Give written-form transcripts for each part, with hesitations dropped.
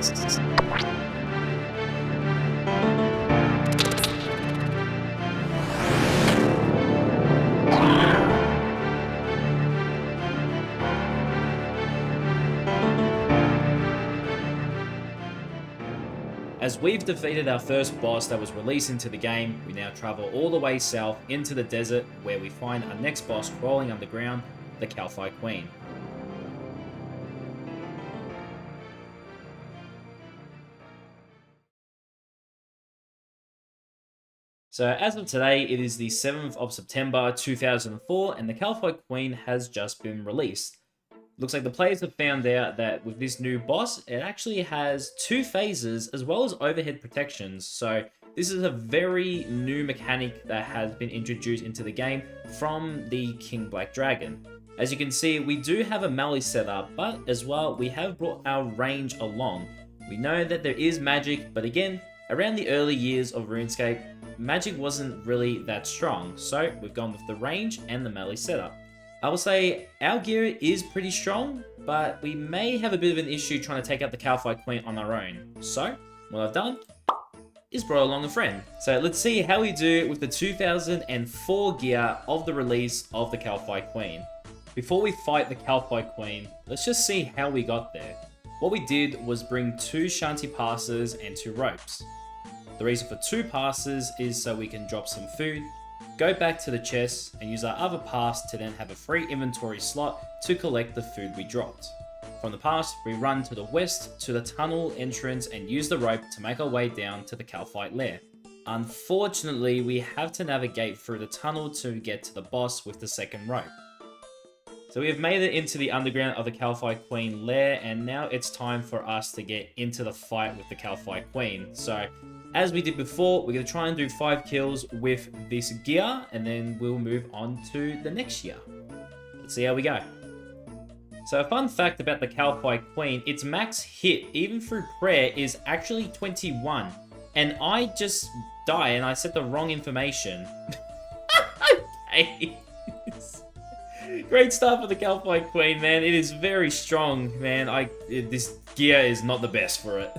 As we've defeated our first boss that was released into the game, we now travel all the way south into the desert where we find our next boss crawling underground, the Kalphite Queen. So as of today, it is the 7th of September 2004 and the Kalphite Queen has just been released. Looks like the players have found out that with this new boss, it actually has 2 phases as well as overhead protections. So this is a very new mechanic that has been introduced into the game from the King Black Dragon. As you can see, we do have a melee setup, but as well, we have brought our range along. We know that there is magic, but again, around the early years of RuneScape, magic wasn't really that strong. So we've gone with the range and the melee setup. I will say our gear is pretty strong, but we may have a bit of an issue trying to take out the Kalphite Queen on our own. So, what I've done is brought along a friend. So let's see how we do with the 2004 gear of the release of the Kalphite Queen. Before we fight the Kalphite Queen, let's just see how we got there. What we did was bring 2 shanty passes and 2 ropes. The reason for 2 passes is so we can drop some food, go back to the chest and use our other pass to then have a free inventory slot to collect the food we dropped. From the pass, we run to the west to the tunnel entrance and use the rope to make our way down to the Kalphite lair. Unfortunately, we have to navigate through the tunnel to get to the boss with the second rope. So we have made it into the underground of the Kalphite Queen lair, and now it's time for us to get into the fight with the Kalphite Queen. So, as we did before, we're going to try and do 5 kills with this gear, and then we'll move on to the next gear. Let's see how we go. So a fun fact about the Kalphite Queen, its max hit, even through prayer, is actually 21. And I just die and I said the wrong information. Okay. Great start for the Kalphite Queen, man. It is very strong, man. This gear is not the best for it.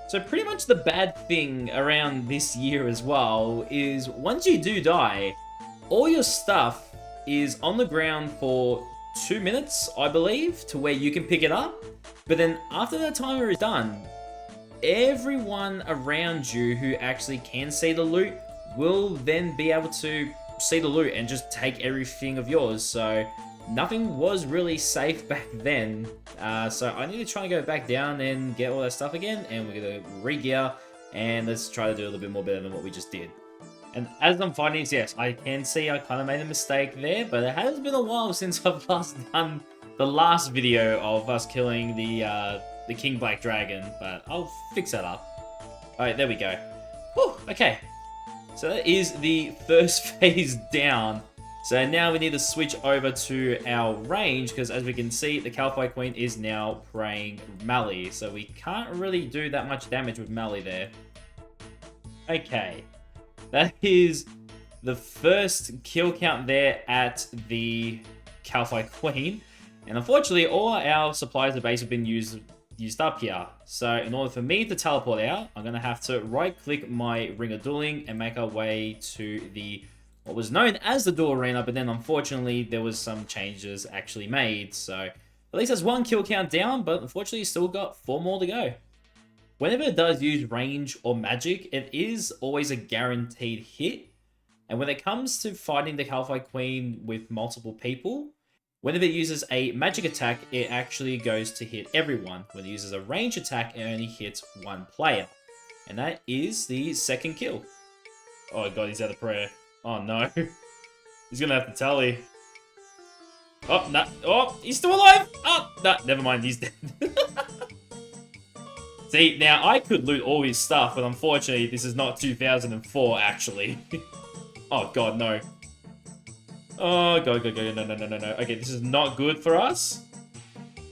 So pretty much the bad thing around this year as well is once you do die, all your stuff is on the ground for 2 minutes, I believe, to where you can pick it up. But then after that timer is done, everyone around you who actually can see the loot will then be able to see the loot and just take everything of yours. So nothing was really safe back then. So I need to try and go back down and get all that stuff again, and we're going to re-gear and let's try to do a little bit more better than what we just did. And as I'm fighting this, yes, I can see I kind of made a mistake there, but it has been a while since I've last done the last video of us killing the King Black Dragon, but I'll fix that up. Alright, there we go. Whew, okay. So that is the first phase down. So now we need to switch over to our range, because as we can see, the Kalphite Queen is now praying melee, so we can't really do that much damage with melee there. Okay. That is the first kill count there at the Kalphite Queen. And unfortunately, all our supplies of base have been used up here. So in order for me to teleport out, I'm going to have to right-click my Ring of Dueling and make our way to the what was known as the Duel Arena, but then unfortunately there was some changes actually made. So at least there's 1 kill count down, but unfortunately still got 4 more to go. Whenever it does use range or magic, it is always a guaranteed hit. And when it comes to fighting the Kalphite Queen with multiple people, whenever it uses a magic attack, it actually goes to hit everyone. When it uses a range attack, it only hits 1 player. And that is the second kill. Oh god, he's out of prayer. Oh no. He's gonna have to tally. Oh, no. Oh, he's still alive! Oh, no, never mind, he's dead. See, now I could loot all his stuff, but unfortunately, this is not 2004, actually. Oh god, no. Oh god, no. Okay, this is not good for us.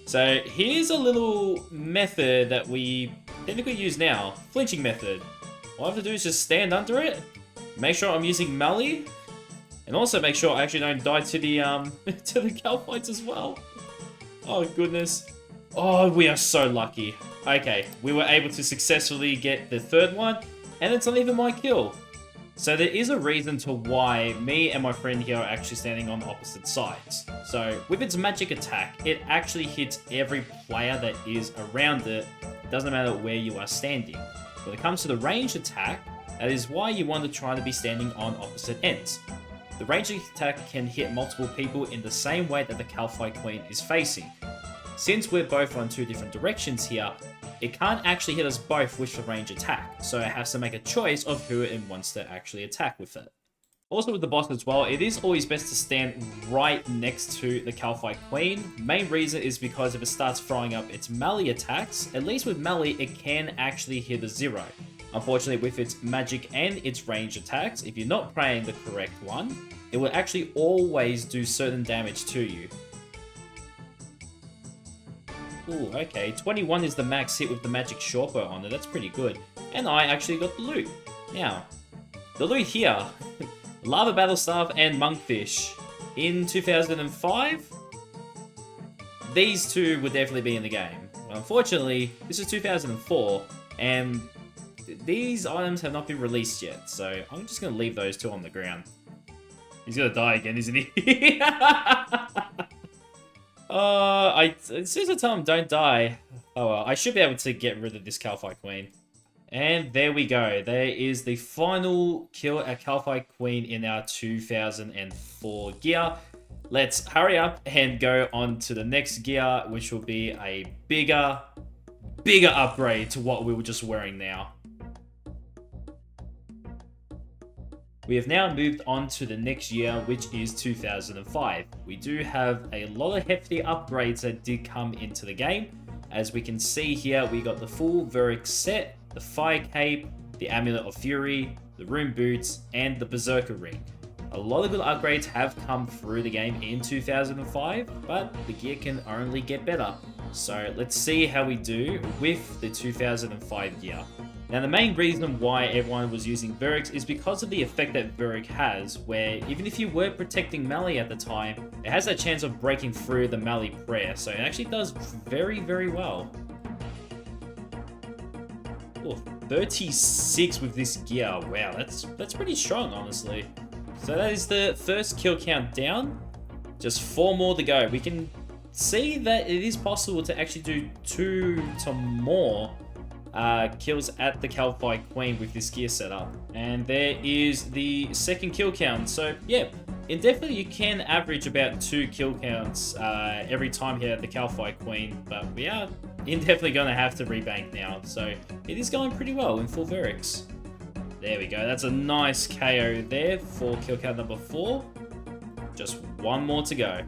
So, here's a little method that we technically use now. Flinching method. All I have to do is just stand under it, make sure I'm using melee, and also make sure I actually don't die to the to the Kalphites as well. Oh goodness. Oh, we are so lucky. Okay, we were able to successfully get the third one, and it's not even my kill. So there is a reason to why me and my friend here are actually standing on opposite sides. So with its magic attack, it actually hits every player that is around it. Doesn't matter where you are standing. When it comes to the ranged attack, that is why you want to try to be standing on opposite ends. The ranged attack can hit multiple people in the same way that the Kalphite Queen is facing. Since we're both on two different directions here, it can't actually hit us both with the range attack, so it has to make a choice of who it wants to actually attack with it. Also with the boss as well, it is always best to stand right next to the Kalphite Queen. Main reason is because if it starts throwing up its melee attacks, at least with melee it can actually hit a 0. Unfortunately with its magic and its range attacks, if you're not praying the correct one, it will actually always do certain damage to you. Ooh, okay, 21 is the max hit with the magic shortbow on it, that's pretty good. And I actually got the loot. Now, the loot here, Lava Battle Staff and Monkfish. In 2005, these two would definitely be in the game. Unfortunately, this is 2004, and these items have not been released yet, so I'm just going to leave those two on the ground. He's going to die again, isn't he? As soon as I tell him don't die, oh well, I should be able to get rid of this Kalphite Queen. And there we go. There is the final kill at Kalphite Queen in our 2004 gear. Let's hurry up and go on to the next gear, which will be a bigger upgrade to what we were just wearing now. We have now moved on to the next year, which is 2005. We do have a lot of hefty upgrades that did come into the game. As we can see here, we got the full Verix set, the Fire Cape, the Amulet of Fury, the Rune Boots, and the Berserker Ring. A lot of good upgrades have come through the game in 2005, but the gear can only get better. So let's see how we do with the 2005 gear. Now the main reason why everyone was using Verix is because of the effect that Verix has, where even if you were protecting melee at the time, it has that chance of breaking through the melee prayer, so it actually does very, very well. Oh, 36 with this gear, wow, that's pretty strong, honestly. So that is the first kill count down, just 4 more to go. We can see that it is possible to actually do 2 to more kills at the Kalphite Queen with this gear setup. And there is the second kill count. So yeah, indefinitely you can average about 2 kill counts every time here at the Kalphite Queen, but we are indefinitely going to have to rebank now. So it is going pretty well in full Verix. There we go, that's a nice KO there for kill count number 4. Just 1 more to go.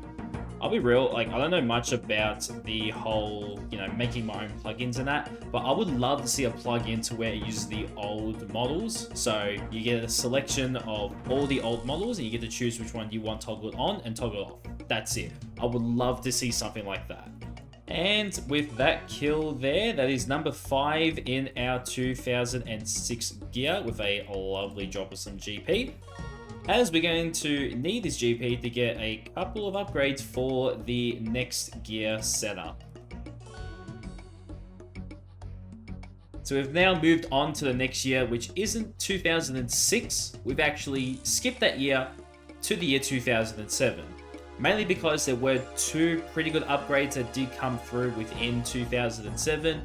I'll be real, like, I don't know much about the whole, making my own plugins and that, but I would love to see a plugin to where it uses the old models. So you get a selection of all the old models and you get to choose which one you want toggled on and toggled off. That's it. I would love to see something like that. And with that kill there, that is number 5 in our 2006 gear with a lovely drop of some GP. As we're going to need this GP to get a couple of upgrades for the next gear setup. So we've now moved on to the next year, which isn't 2006. We've actually skipped that year to the year 2007. Mainly because there were 2 pretty good upgrades that did come through within 2007.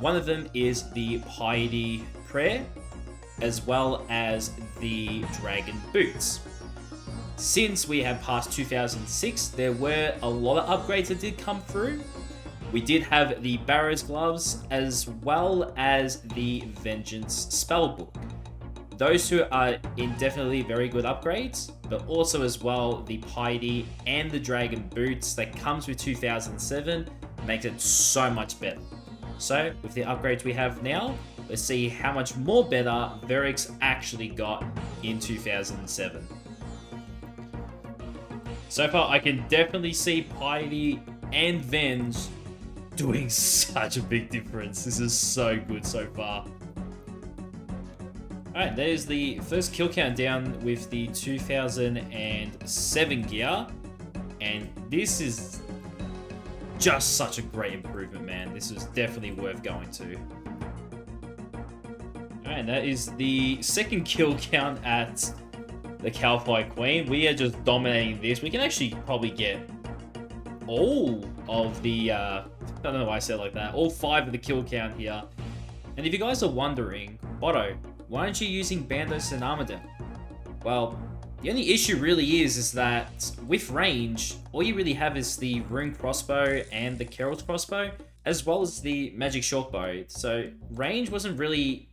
One of them is the Piety Prayer, as well as the Dragon Boots. Since we have passed 2006, there were a lot of upgrades that did come through. We did have the Barrow's Gloves, as well as the Vengeance Spellbook. Those 2 are indefinitely very good upgrades, but also as well the Piety and the Dragon Boots that comes with 2007 makes it so much better. So with the upgrades we have now, let's see how much more better Verix actually got in 2007. So far, I can definitely see Piety and Venge doing such a big difference. This is so good so far. Alright, there's the first kill count down with the 2007 gear. And this is just such a great improvement, man. This is definitely worth going to. Alright, that is the second kill count at the Kalphite Queen. We are just dominating this. We can actually probably get all of the, I don't know why I said it like that, all 5 of the kill count here. And if you guys are wondering, Botto, why aren't you using Bandos and Armadale? Well, the only issue really is that with range, all you really have is the Rune Crossbow and the Keral's Crossbow, as well as the Magic Shortbow. So range wasn't really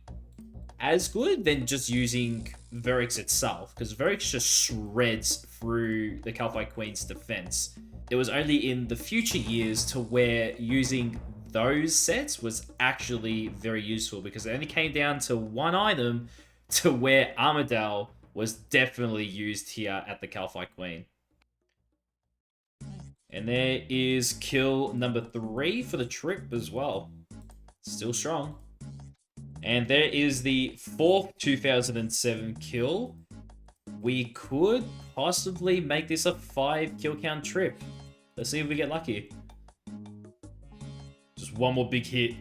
as good than just using Verix itself, because Verix just shreds through the Kalphite Queen's defense. It was only in the future years to where using those sets was actually very useful, because it only came down to one item to where Armadale was definitely used here at the Kalphite Queen. And there is kill number 3 for the trip as well. Still strong. And there is the 4th 2007 kill. We could possibly make this a 5 kill count trip. Let's see if we get lucky. Just one more big hit.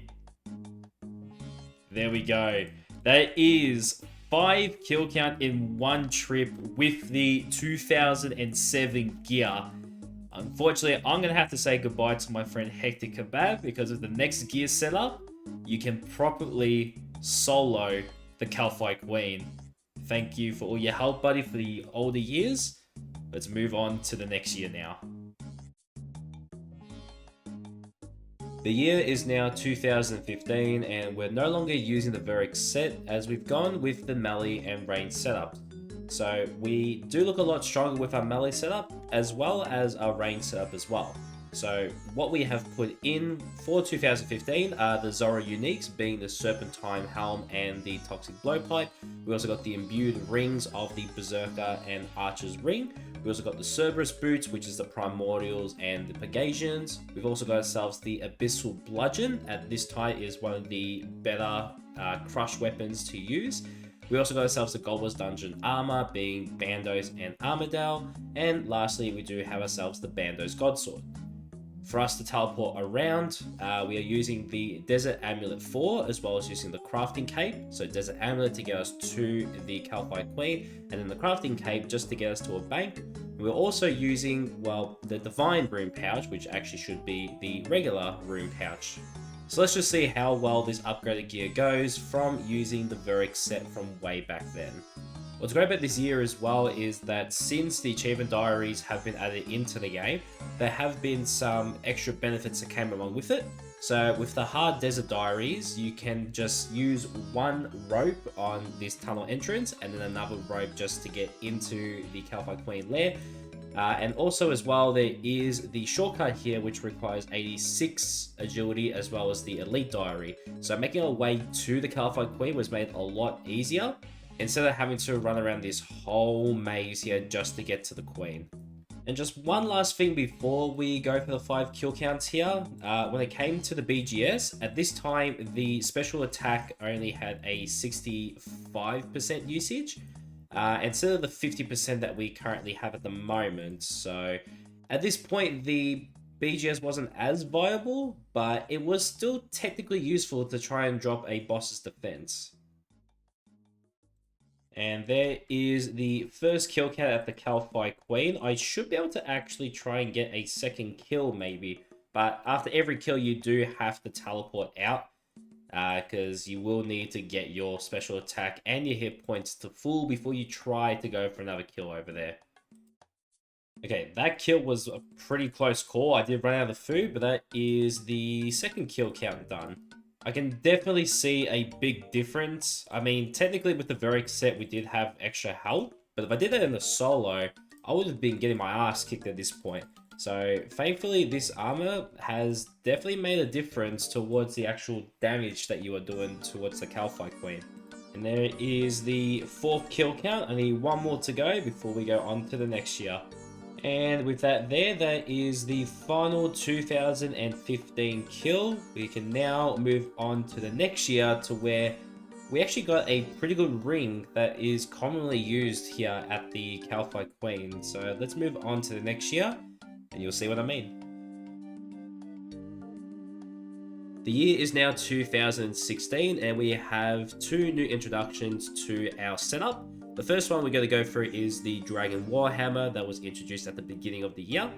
There we go. That is 5 kill count in one trip with the 2007 gear. Unfortunately, I'm going to have to say goodbye to my friend Hectic Kebab, because of the next gear setup, you can properly solo the Kalphite Queen. Thank you for all your help, buddy, for the older years. Let's move on to the next year now. The year is now 2015, and we're no longer using the Verix set, as we've gone with the melee and range setup. So we do look a lot stronger with our melee setup, as well as our range setup as well. So what we have put in for 2015 are the Zora uniques, being the Serpentine Helm and the Toxic Blowpipe. We also got the imbued rings of the Berserker and Archer's Ring. We also got the Cerberus Boots, which is the Primordials and the Pegasians. We've also got ourselves the Abyssal Bludgeon. At this time is one of the better crush weapons to use. We also got ourselves the Goblins Dungeon Armor, being Bandos and Armadale. And lastly, we do have ourselves the Bandos Godsword. For us to teleport around, we are using the Desert Amulet 4, as well as using the Crafting Cape. So Desert Amulet to get us to the Kalphite Queen, and then the Crafting Cape just to get us to a bank. We're also using, well, the Divine Rune Pouch, which actually should be the regular Rune Pouch. So let's just see how well this upgraded gear goes from using the Verix set from way back then. What's great about this year as well is that since the achievement diaries have been added into the game, there have been some extra benefits that came along with it. So with the hard desert diaries, you can just use one rope on this tunnel entrance and then another rope just to get into the Kalphite Queen lair. And also as well, there is the shortcut here, which requires 86 agility as well as the elite diary. So making our way to the Kalphite Queen was made a lot easier, instead of having to run around this whole maze here just to get to the Queen. And just one last thing before we go for the 5 kill counts here. When it came to the BGS, at this time, the special attack only had a 65% usage, instead of the 50% that we currently have at the moment. So at this point, the BGS wasn't as viable, but it was still technically useful to try and drop a boss's defense. And there is the first kill count at the Kalphite Queen. I should be able to actually try and get a second kill maybe. But after every kill, you do have to teleport out. Because you will need to get your special attack and your hit points to full before you try to go for another kill over there. Okay, that kill was a pretty close call. I did run out of food, but that is the second kill count done. I can definitely see a big difference. I mean, technically with the Verix set, we did have extra health, but if I did that in the solo, I would have been getting my ass kicked at this point. So thankfully, this armor has definitely made a difference towards the actual damage that you are doing towards the Kalphite Queen. And there is the 4th kill count. I need one more to go before we go on to the next year. And with that there, that is the final 2015 kill. We can now move on to the next year, to where we actually got a pretty good ring that is commonly used here at the Kalphite Queen. So let's move on to the next year, and you'll see what I mean. The year is now 2016 and we have 2 new introductions to our setup. The first one we're going to go through is the Dragon Warhammer that was introduced at the beginning of the year.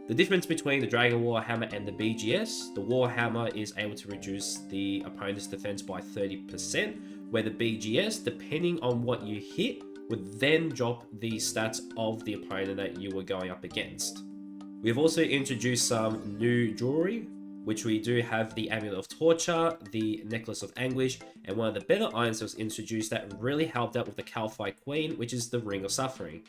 The difference between the Dragon Warhammer and the BGS, the Warhammer is able to reduce the opponent's defense by 30%, where the BGS, depending on what you hit, would then drop the stats of the opponent that you were going up against. We've also introduced some new jewelry, which we do have the Amulet of Torture, the Necklace of Anguish, and one of the better items that was introduced that really helped out with the Kalphite Queen, which is the Ring of Suffering.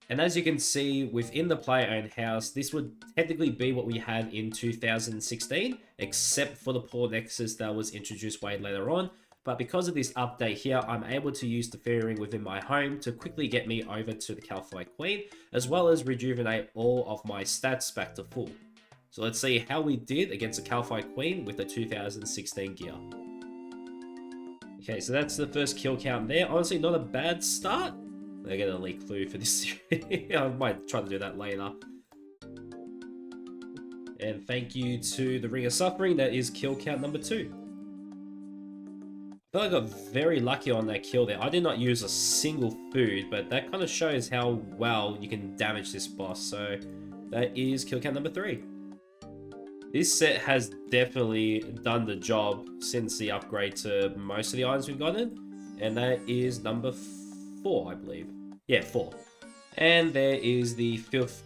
And as you can see within the player-owned house, this would technically be what we had in 2016, except for the Poor Nexus that was introduced way later on. But because of this update here, I'm able to use the Fairy Ring within my home to quickly get me over to the Kalphite Queen, as well as rejuvenate all of my stats back to full. So let's see how we did against the Kalphite Queen with the 2016 gear. Okay, so that's the first kill count there. Honestly, not a bad start. I get a leak clue for this series. I might try to do that later. And thank you to the Ring of Suffering. That is kill count number 2. I feel like I got very lucky on that kill there. I did not use a single food, but that kind of shows how well you can damage this boss. So that is kill count number 3. This set has definitely done the job since the upgrade to most of the items we've gotten. And that is number 4, I believe. Yeah, 4. And there is the fifth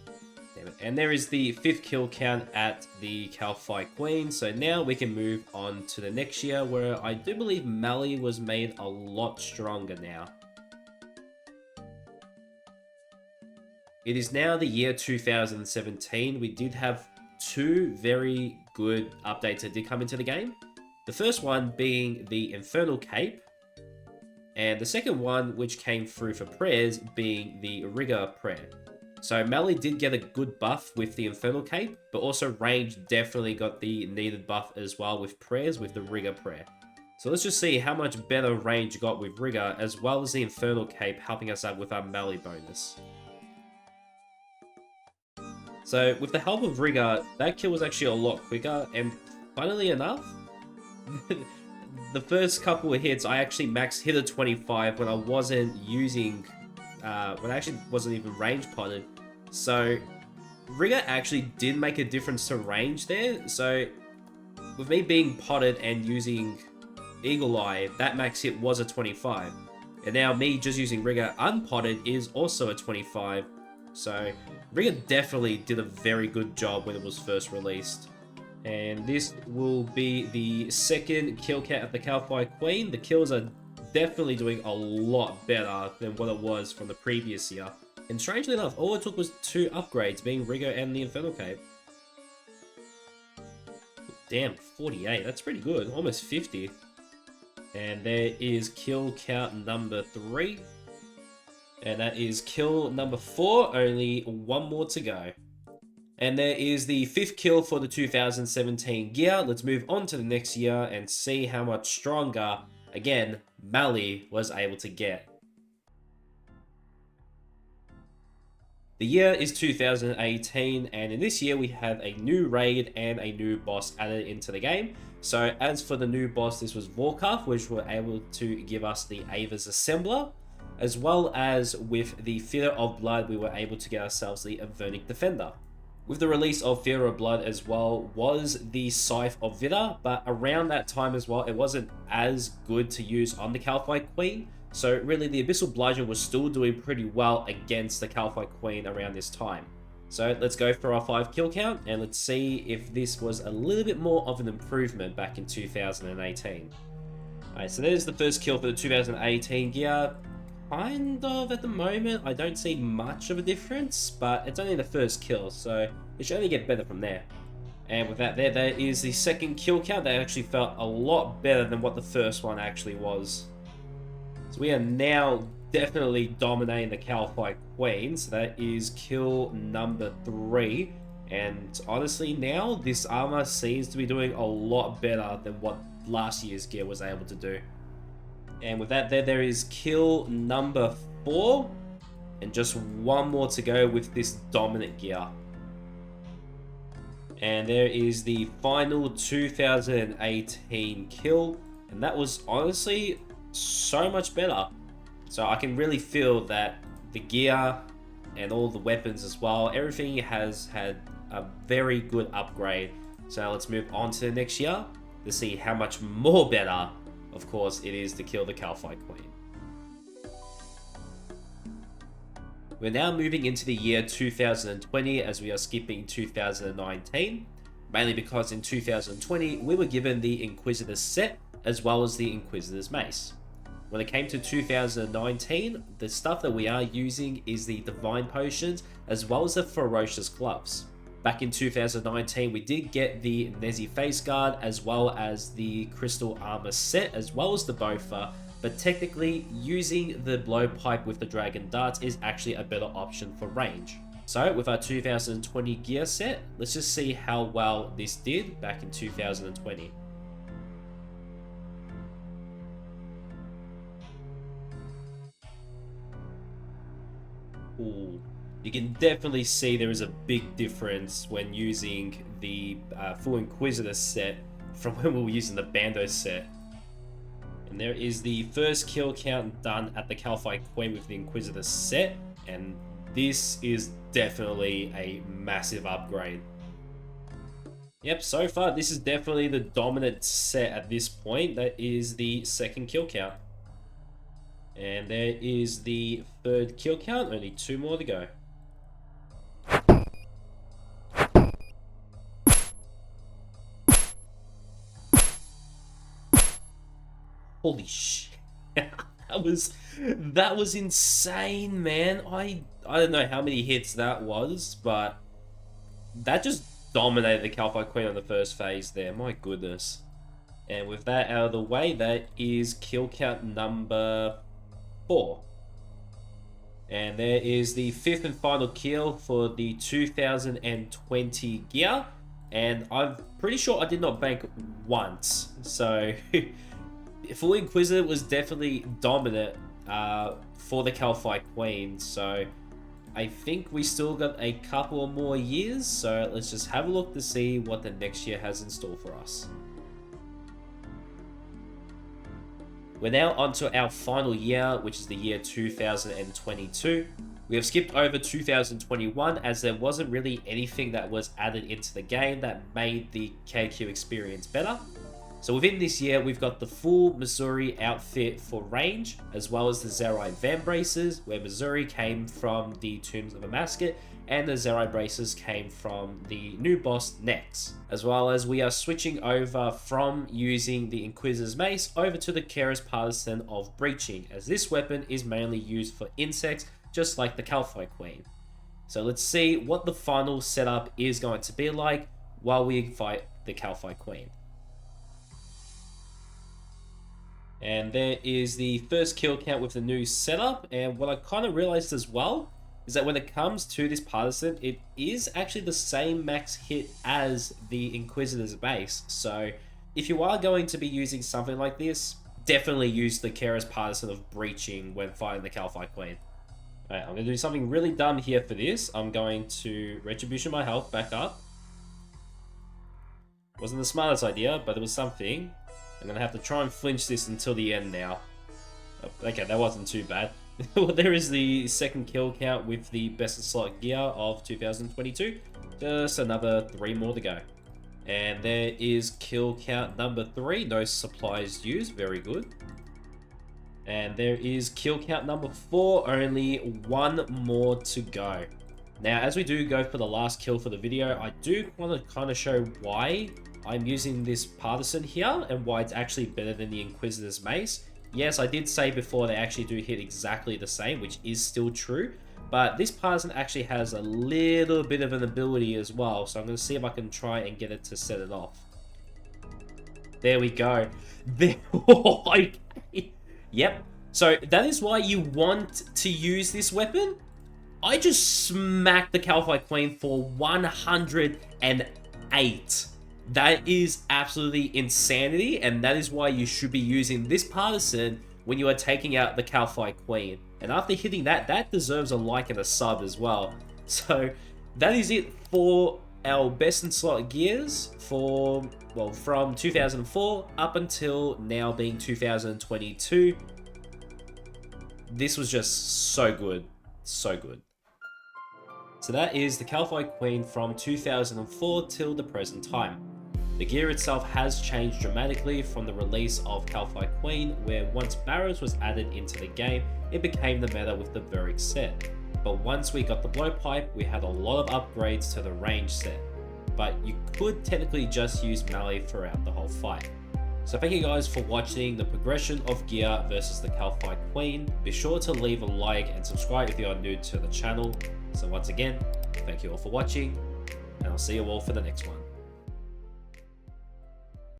kill count at the Kalphite Queen. So now we can move on to the next year, where I do believe Mali was made a lot stronger now. It is now the year 2017. We did have 2 very good updates that did come into the game. The first one being the Infernal Cape, and the second one, which came through for prayers, being the Rigor Prayer. So Mali did get a good buff with the Infernal Cape, but also range definitely got the needed buff as well with prayers with the Rigor Prayer. So let's just see how much better range got with Rigor, as well as the Infernal Cape helping us out with our Mali bonus. So with the help of Rigor, that kill was actually a lot quicker, and funnily enough, the first couple of hits, I actually max hit a 25 when I wasn't using, when I actually wasn't even range potted. So Rigor actually did make a difference to range there. So with me being potted and using Eagle Eye, that max hit was a 25. And now me just using Rigor unpotted is also a 25. So Rigor definitely did a very good job when it was first released. And this will be the second kill count at the Kalphite Queen. The kills are definitely doing a lot better than what it was from the previous year. And strangely enough, all it took was 2 upgrades, being Rigor and the Infernal Cape. Damn, 48, that's pretty good, almost 50. And there is kill count number 3. And that is kill number 4, only 1 more to go. And there is the 5th kill for the 2017 gear. Let's move on to the next year and see how much stronger, again, Mali was able to get. The year is 2018, and in this year we have a new raid and a new boss added into the game. So as for the new boss, this was Vorkaf, which were able to give us the Ava's Assembler, as well as with the Theatre of Blood, we were able to get ourselves the Avernic Defender. With the release of Theatre of Blood as well was the Scythe of Vidar, but around that time as well, it wasn't as good to use on the Kalphite Queen. So really the Abyssal Bludgeon was still doing pretty well against the Kalphite Queen around this time. So let's go for our 5 kill count and let's see if this was a little bit more of an improvement back in 2018. Alright, so there's the first kill for the 2018 gear. Kind of at the moment, I don't see much of a difference, but it's only the first kill, so it should only get better from there. And with that there is the second kill count that actually felt a lot better than what the first one actually was. So we are now definitely dominating the Kalphite Queen, so that is kill number 3. And honestly now, this armor seems to be doing a lot better than what last year's gear was able to do. And with that there is kill number 4. And just 1 more to go with this dominant gear. And there is the final 2018 kill, and that was honestly so much better. So I can really feel that the gear and all the weapons as well, everything has had a very good upgrade. So let's move on to the next year to see how much more better, of course, it is to kill the Kalphite Queen. We're now moving into the year 2020 as we are skipping 2019, mainly because in 2020 we were given the Inquisitor's set as well as the Inquisitor's mace. When it came to 2019, the stuff that we are using is the Divine Potions as well as the Ferocious Gloves. Back in 2019 we did get the Nezi Face Guard as well as the Crystal Armor set as well as the Bofa, but technically using the Blowpipe with the Dragon Darts is actually a better option for range. So with our 2020 gear set, let's just see how well this did back in 2020. Ooh, you can definitely see there is a big difference when using the full Inquisitor set from when we were using the Bando set. And there is the first kill count done at the Kalphite Queen with the Inquisitor set, and this is definitely a massive upgrade. Yep, so far this is definitely the dominant set at this point. That is the second kill count. And there is the third kill count, only 2 more to go. Holy shit. that was insane, man. I don't know how many hits that was, but that just dominated the Kalphite Queen on the first phase there. My goodness. And with that out of the way, that is kill count number 4. And there is the 5th and final kill for the 2020 gear. And I'm pretty sure I did not bank once. So Full Inquisitor was definitely dominant for the Kalphite Queen. So I think we still got a couple more years. So let's just have a look to see what the next year has in store for us. We're now onto our final year, which is the year 2022. We have skipped over 2021 as there wasn't really anything that was added into the game that made the KQ experience better. So within this year, we've got the full Missouri outfit for range, as well as the Zerai Van Braces, where Missouri came from the Tombs of Amasket, and the Zerai Braces came from the new boss Nex. As well as we are switching over from using the Inquisitor's Mace over to the Keras Partisan of Breaching, as this weapon is mainly used for insects, just like the Kalphite Queen. So let's see what the final setup is going to be like while we fight the Kalphite Queen. And there is the first kill count with the new setup, and what I kind of realized as well is that when it comes to this Partisan, it is actually the same max hit as the Inquisitor's base. So if you are going to be using something like this, definitely use the Keras Partisan of Breaching when fighting the Kalphite Queen. Alright, I'm going to do something really dumb here for this. I'm going to Retribution my health back up. Wasn't the smartest idea, but it was something. I'm going to have to try and flinch this until the end now. Oh, okay, that wasn't too bad. Well, there is the second kill count with the best of slot gear of 2022. Just another 3 more to go. And there is kill count number 3. No supplies used. Very good. And there is kill count number 4. Only 1 more to go. Now, as we do go for the last kill for the video, I do want to kind of show why I'm using this Partisan here and why it's actually better than the Inquisitor's Mace. Yes, I did say before they actually do hit exactly the same, which is still true. But this Partisan actually has a little bit of an ability as well. So I'm going to see if I can try and get it to set it off. There we go. There. Yep. So that is why you want to use this weapon. I just smacked the Kalphite Queen for 108. That is absolutely insanity, and that is why you should be using this Partisan when you are taking out the Kalphite Queen. And after hitting that, that deserves a like and a sub as well. So that is it for our best in slot gears for, well, from 2004 up until now being 2022. This was just so good, so good. So that is the Kalphite Queen from 2004 till the present time. The gear itself has changed dramatically from the release of Kalphite Queen, where once Barrows was added into the game, it became the meta with the Varric set. But once we got the blowpipe, we had a lot of upgrades to the range set. But you could technically just use melee throughout the whole fight. So thank you guys for watching the progression of gear versus the Kalphite Queen. Be sure to leave a like and subscribe if you are new to the channel. So once again, thank you all for watching, and I'll see you all for the next one.